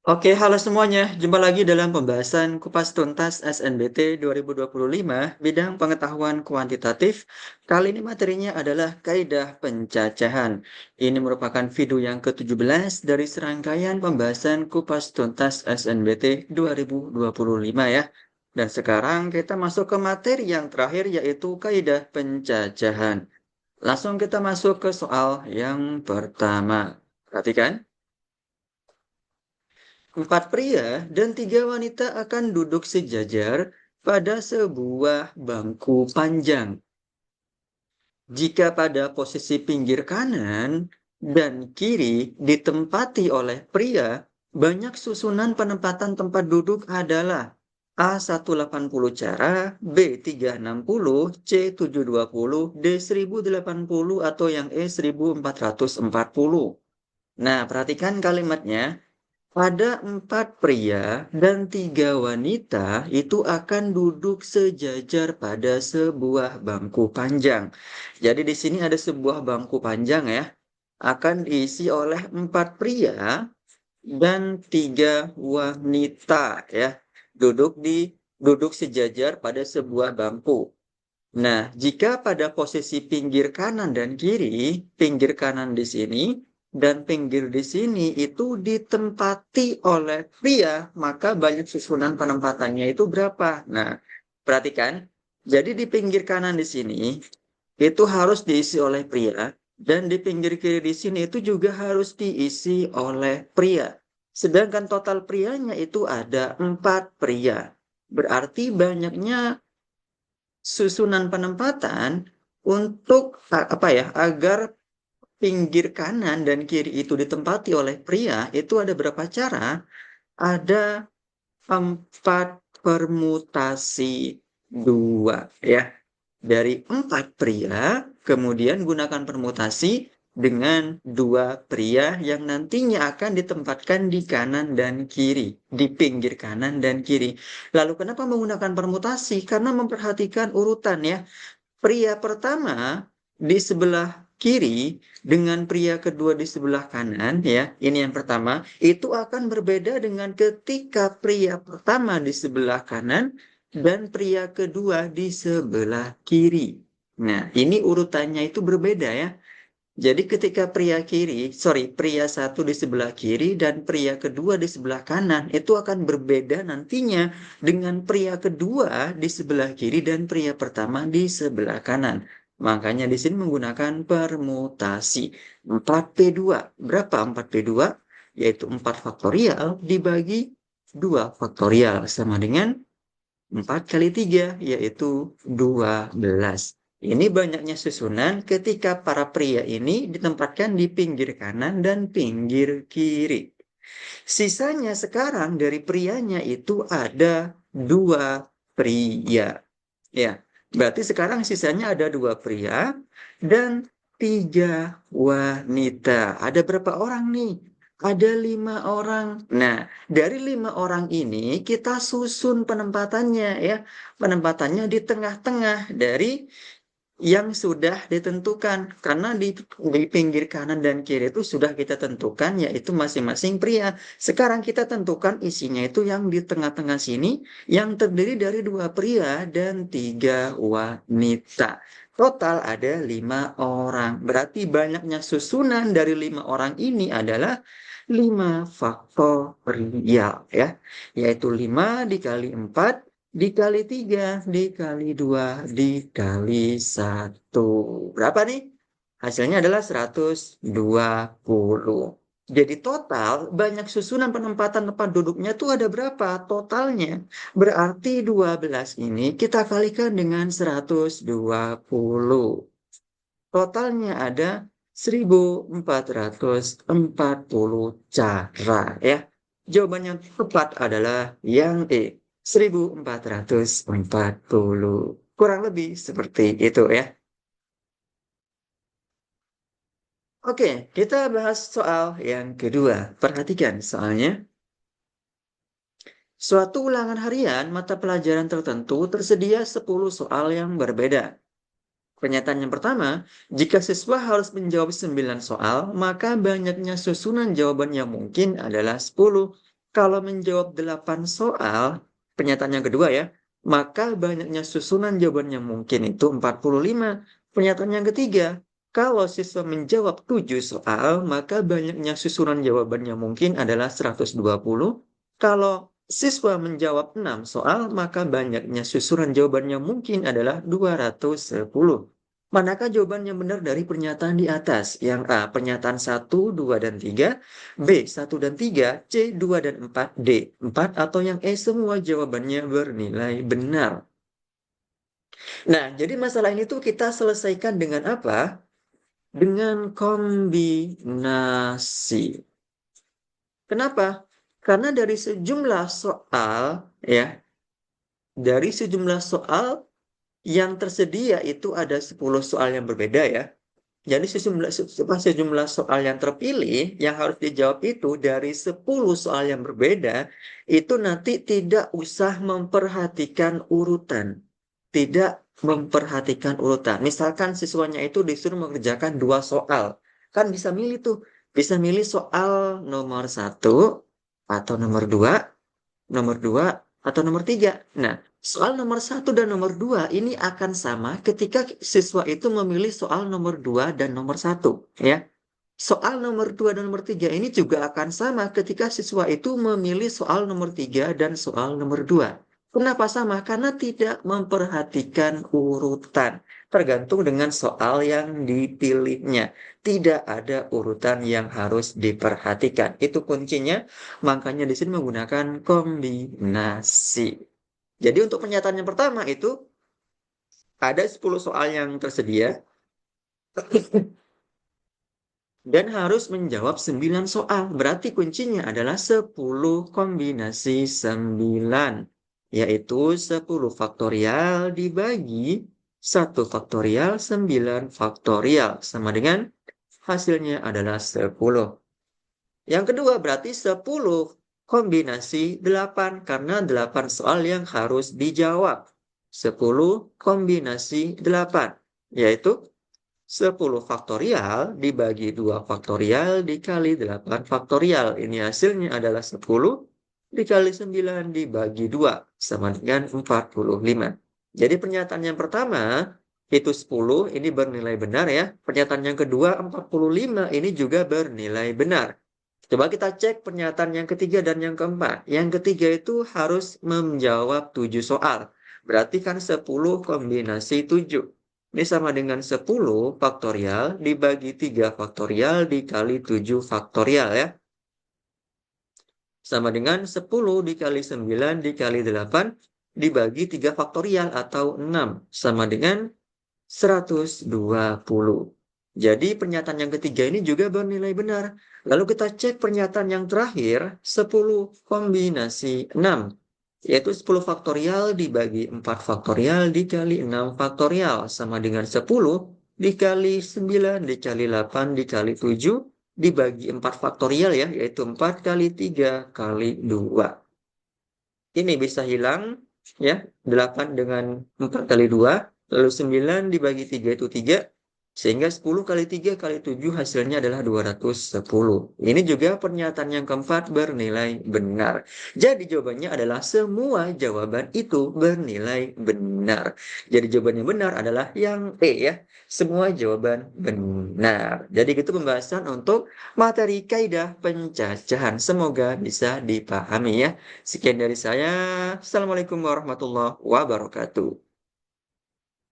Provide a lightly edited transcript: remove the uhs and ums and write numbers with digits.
Oke, halo semuanya. Jumpa lagi dalam pembahasan Kupas Tuntas SNBT 2025 bidang pengetahuan kuantitatif. Kali ini materinya adalah kaidah pencacahan. Ini merupakan video yang ke-17 dari serangkaian pembahasan Kupas Tuntas SNBT 2025 ya. Dan sekarang kita masuk ke materi yang terakhir yaitu kaidah pencacahan. Langsung kita masuk ke soal yang pertama. Perhatikan. 4 pria dan 3 wanita akan duduk sejajar pada sebuah bangku panjang. Jika pada posisi pinggir kanan dan kiri ditempati oleh pria, banyak susunan penempatan tempat duduk adalah A180 cara, B360, C720, D1080 atau yang E1440. Nah, perhatikan kalimatnya. Pada 4 pria dan 3 wanita itu akan duduk sejajar pada sebuah bangku panjang. Jadi di sini ada sebuah bangku panjang ya, akan diisi oleh 4 pria dan 3 wanita ya, duduk sejajar pada sebuah bangku. Nah, jika pada posisi pinggir kanan dan kiri, pinggir kanan di sini dan pinggir di sini itu ditempati oleh pria, maka banyak susunan penempatannya itu berapa? Nah, perhatikan. Jadi di pinggir kanan di sini itu harus diisi oleh pria dan di pinggir kiri di sini itu juga harus diisi oleh pria. Sedangkan total prianya itu ada 4 pria. Berarti banyaknya susunan penempatan untuk apa ya agar pinggir kanan dan kiri itu ditempati oleh pria itu ada berapa cara? Ada 4 permutasi 2 ya. Dari 4 pria, kemudian gunakan permutasi dengan 2 pria yang nantinya akan ditempatkan di kanan dan kiri, di pinggir kanan dan kiri. Lalu kenapa menggunakan permutasi? Karena memperhatikan urutan ya. Pria pertama di sebelah kiri dengan pria kedua di sebelah kanan ya. Ini yang pertama, itu akan berbeda dengan ketika pria pertama di sebelah kanan dan pria kedua di sebelah kiri. Nah, ini urutannya itu berbeda ya. Jadi ketika pria satu di sebelah kiri dan pria kedua di sebelah kanan, itu akan berbeda nantinya dengan pria kedua di sebelah kiri dan pria pertama di sebelah kanan. Makanya di sini menggunakan permutasi. 4P2. Berapa 4P2? Yaitu 4 faktorial dibagi 2 faktorial sama dengan 4 kali 3, yaitu 12. Ini banyaknya susunan ketika para pria ini ditempatkan di pinggir kanan dan pinggir kiri. Sisanya sekarang dari prianya itu ada 2 pria. Ya, berarti sekarang sisanya ada 2 pria dan 3 wanita. Ada berapa orang nih? Ada 5 orang. Nah, dari 5 orang ini kita susun penempatannya ya. Penempatannya di tengah-tengah dari yang sudah ditentukan. Karena di pinggir kanan dan kiri itu sudah kita tentukan yaitu masing-masing pria. Sekarang kita tentukan isinya itu yang di tengah-tengah sini yang terdiri dari 2 pria dan 3 wanita. Total ada 5 orang. Berarti banyaknya susunan dari 5 orang ini adalah 5 faktorial ya. Yaitu 5 dikali 4 dikali 3 dikali 2 dikali 1. Berapa nih? Hasilnya adalah 120. Jadi total banyak susunan penempatan tempat duduknya tuh ada berapa totalnya? Berarti 12 ini kita kalikan dengan 120. Totalnya ada 1440 cara ya. Jawaban yang tepat adalah yang E, 1440. Kurang lebih seperti itu ya. Oke, kita bahas soal yang kedua. Perhatikan soalnya. Suatu ulangan harian mata pelajaran tertentu tersedia 10 soal yang berbeda. Pernyataan yang pertama, jika siswa harus menjawab 9 soal, maka banyaknya susunan jawaban yang mungkin adalah 10. Kalau menjawab 8 soal, pernyataan yang kedua ya, maka banyaknya susunan jawaban yang mungkin itu 45. Pernyataan yang ketiga, kalau siswa menjawab 7 soal, maka banyaknya susunan jawaban yang mungkin adalah 120. Kalau siswa menjawab 6 soal, maka banyaknya susunan jawaban yang mungkin adalah 210. Manakah jawaban yang benar dari pernyataan di atas? Yang A, pernyataan 1, 2, dan 3. B, 1 dan 3. C, 2 dan 4. D, 4. Atau yang E, semua jawabannya bernilai benar. Nah, jadi masalah ini tuh kita selesaikan dengan apa? Dengan kombinasi. Kenapa? Karena ya, dari sejumlah soal yang tersedia itu ada 10 soal yang berbeda ya. Jadi sejumlah soal yang terpilih yang harus dijawab itu dari 10 soal yang berbeda, itu nanti tidak usah memperhatikan urutan. Tidak memperhatikan urutan. Misalkan siswanya itu disuruh mengerjakan 2 soal. Kan bisa milih tuh. Bisa milih soal nomor 1 atau nomor 2 atau nomor 3. Nah, soal nomor 1 dan nomor 2 ini akan sama ketika siswa itu memilih soal nomor 2 dan nomor 1, ya. Soal nomor 2 dan nomor 3 ini juga akan sama ketika siswa itu memilih soal nomor 3 dan soal nomor 2. Kenapa sama? Karena tidak memperhatikan urutan. Tergantung dengan soal yang dipilihnya. Tidak ada urutan yang harus diperhatikan. Itu kuncinya. Makanya di sini menggunakan kombinasi. Jadi untuk pernyataan yang pertama itu ada 10 soal yang tersedia dan harus menjawab 9 soal. Berarti kuncinya adalah 10 kombinasi 9, yaitu 10 faktorial dibagi 1 faktorial 9 faktorial sama dengan hasilnya adalah 10. Yang kedua berarti 10 kombinasi 8 karena 8 soal yang harus dijawab. 10 kombinasi 8 yaitu 10 faktorial dibagi 2 faktorial dikali 8 faktorial. Ini hasilnya adalah 10 dikali 9 dibagi 2 sama dengan 45. Jadi pernyataan yang pertama itu 10 ini bernilai benar ya. Pernyataan yang kedua 45 ini juga bernilai benar. Coba kita cek pernyataan yang ketiga dan yang keempat. Yang ketiga itu harus menjawab 7 soal. Berarti kan 10 kombinasi 7. Ini sama dengan 10 faktorial dibagi 3 faktorial dikali 7 faktorial ya. Sama dengan 10 dikali 9 dikali 8 dibagi 3 faktorial atau 6. Sama dengan 120. Jadi pernyataan yang ketiga ini juga bernilai benar. Lalu kita cek pernyataan yang terakhir, 10 kombinasi 6. Yaitu 10 faktorial dibagi 4 faktorial dikali 6 faktorial. Sama dengan 10 dikali 9 dikali 8 dikali 7 dibagi 4 faktorial ya. Yaitu 4 kali 3 kali 2. Ini bisa hilang ya. 8 dengan 4 kali 2. Lalu 9 dibagi 3 itu 3. Sehingga 10 kali 3 kali 7 hasilnya adalah 210. Ini juga pernyataan yang keempat bernilai benar. Jadi jawabannya adalah semua jawaban itu bernilai benar. Jadi jawaban yang benar adalah yang E ya. Semua jawaban benar. Jadi itu pembahasan untuk materi kaidah pencacahan. Semoga bisa dipahami ya. Sekian dari saya. Assalamualaikum warahmatullahi wabarakatuh.